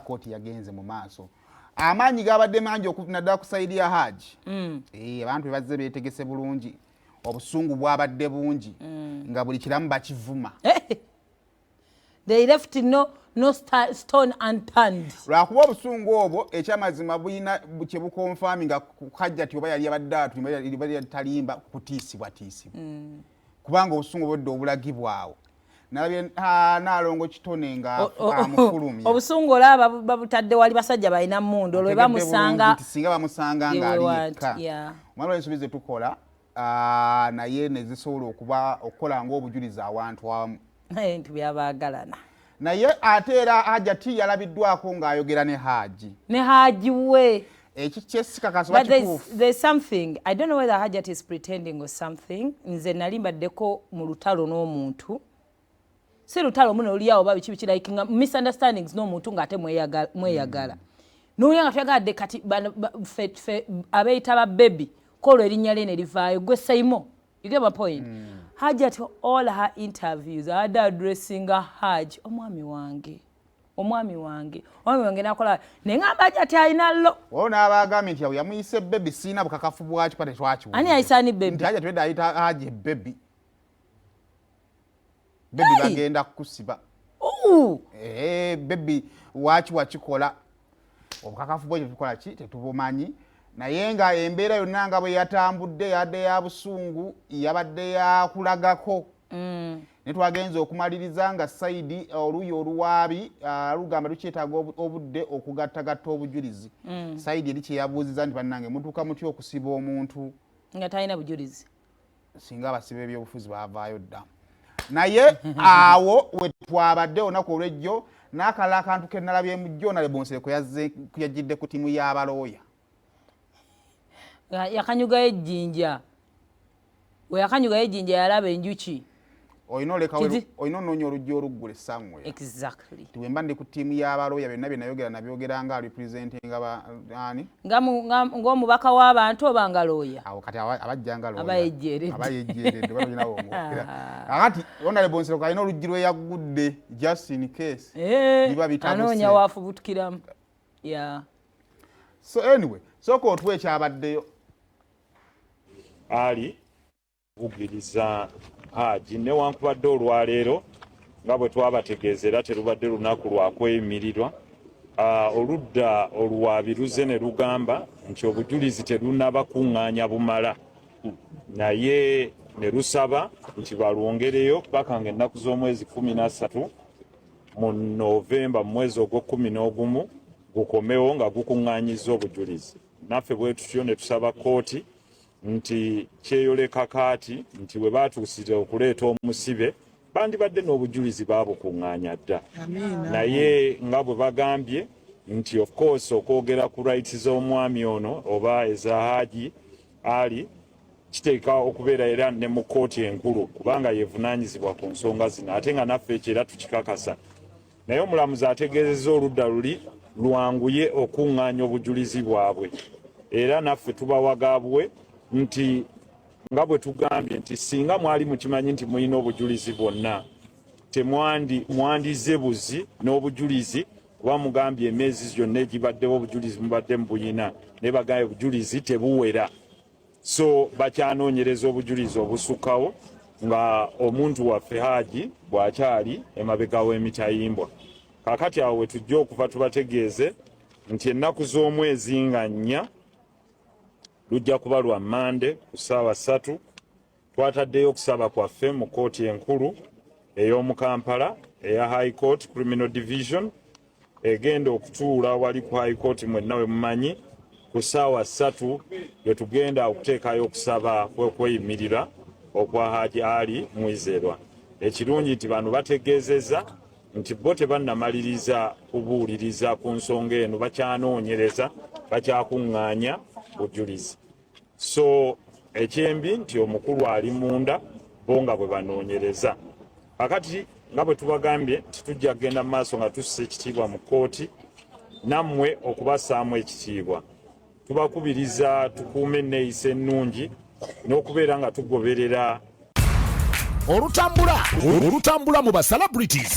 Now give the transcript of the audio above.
kooti yagenze mu maaso amaanyi gabadde mangi okunaddala kusaidia Hajji abantu bazze beetegese bulungi obusungu bwabadde bungi nga buli kiramu bakivuma they left no stone unturned lwakuba obusungu obwo ekyamazima bulina kye bukonfami nga Hajjati oba yali abadde atuli talimba kutiisibwa kubanga obusungu bwedde obulagibwawo nalabye naalongo kitone nga amufulumya obusungu olaba babutadde wali basajja balina mmundo lwe bamusanga singa bamusanga ng'aliika omwana ensobi tukola naye ne zisobola okukola ng'obujulizi awantu awamu ebintu byabaagalana naye ate era Hajjati yalabiddwako ng'ayogera ne Hajji we ekikyesikakasa there's something I don't know whether Hajjati is pretending or something nze nali mbaddeko mu lutalo n'omuntu si lutalo muno oliawo babi kibi like misunderstandings n'omuntu ng'ate mweyagala n'oya nga twagadde kati abeeyita ba baby kolo erinnya lye ne livaayo gwe Saimo you get my point Hajjati all her interviews had addressing Hajji omwami wange nakola nengamba Hajjati alina lo ona abagambye nti awo yamuyise baby sina bukakafu bwaki pate twakiwo ani ayisani baby nti Hajjati wedde ayita Hajji baby bagenda kukusiba baby waki wakikola obukakafu bwekyo tukola ki tetubumanyi naye nga embeera yonna nga bwe yatambudde yadde ya busungu yabadde yakulagako ne twagenza okumaliriza nga Saidi oluyi oluwaabi lugamba lukyetaaga obudde okugattagatta obujulizi Saidi eri kye yabuuziza nti bannange mutuuka mutya okusiba omuntu nga talina bujulizi singa abasiba ebyobufuzi baavaayo dda naye awo we twabadde olunaku olw'ejjo n'akalala akantu ke nalabye mu jjo nale bonsere kuyajjidde ku ttiimu y'abalooya yakanyugayo ejjinja we yakanyugayo ejjinja yalaba enjuki olina onoonya oluggi oluggula essangwe exactly tiwemba ndi ku ttiimu y'abalooya byonna bye nayogera nabyogera nga representinga ani ng'omubaka w'abantu oba nga looya awo kati abajja nga abayejjeeredde balinawo akati onale bonsero kalina oluggi lwe yaggudde just in case biba bitabuse anoonya waafubutukiramu so anyway sooka otuwa ekyabaddeyo Ali bugiriza Hajji newankubadde olwaleero nga bwe twabategeeza era terubadde lunaku lwakweyimirirwa oludda oluwaabi luze ne lugamba nti obujulizi terunaba kuŋŋaanya bumala naye ne lusaba nti balwongereyo paka ng'ennaku z'omwezi 13 mu Novemba mu mwezi ogw'okumin'ogumu gukomewo nga gukuŋŋaanyizza obujulizi naffe bwe tutyo ne tusaba kooti nti kyeyoleka kaati nti we baatuusire okuleeta omusibe bandibadde n'obujulizi baabukuŋŋaanya dda naye nga bwe bagambye nti of course okwogera ku rights z'omwami ono oba eza Hajji Ali kiteeka okubeera era ne mu kooti enkulu kubanga yeevunaanyizibwa ku nsonga zino ate nga naffe ekyo era tukikakasa naye omulamuzi ategeezezza oludda luli lwanguye okuŋŋaanya obujulizi bwabwe era naffe tubawagaabwe nti nga bwe tugambye nti singa mwali mukimanyi nti mulina obujulizi bwonna mwandize buzi n'obujulizi kuba mugambye emyezi gyonna egibaddewo obujulizi mubadde mubuyina naye bagambye obujulizi tebuwera so bakyanoonyereza obujulizi obusukkawo nga omuntu waffe Hajji bw'akyali emabega w'emitayimbwa kakati awo we tujja okuva tubategeeze nti ennaku z'omwezi nga 4 lujja kuba lwa Mande ku ssaawa 3 twataddeyo okusaba kwaffe mu kooti enkulu ey'omu Kampala eya High Court Criminal Division egenda okutuula wali ku High Court mwenna we mumanyi ku ssaawa 3 lwe tugenda okuteekayo okusaba kw'okweyimirira okwa Hajji Ali Mwizelwa ekirungi nti bano bategeezezza nti bo tebannamaliriza kubuuliriza ku nsonga eno bakyanoonyereza bakyakuŋŋaanya bujulizi so ekyembi nti omukulu ali munda bo nga bwe banoonyereza kakati nga bwe tubagambye titujja kugenda mu maaso nga tussa ekitiibwa mu kooti nammwe okubassaamu ekitiibwa tubakubiriza tukuume enneeyisa ennungi n'okubeera nga tugoberera olutambula mu ba celebrities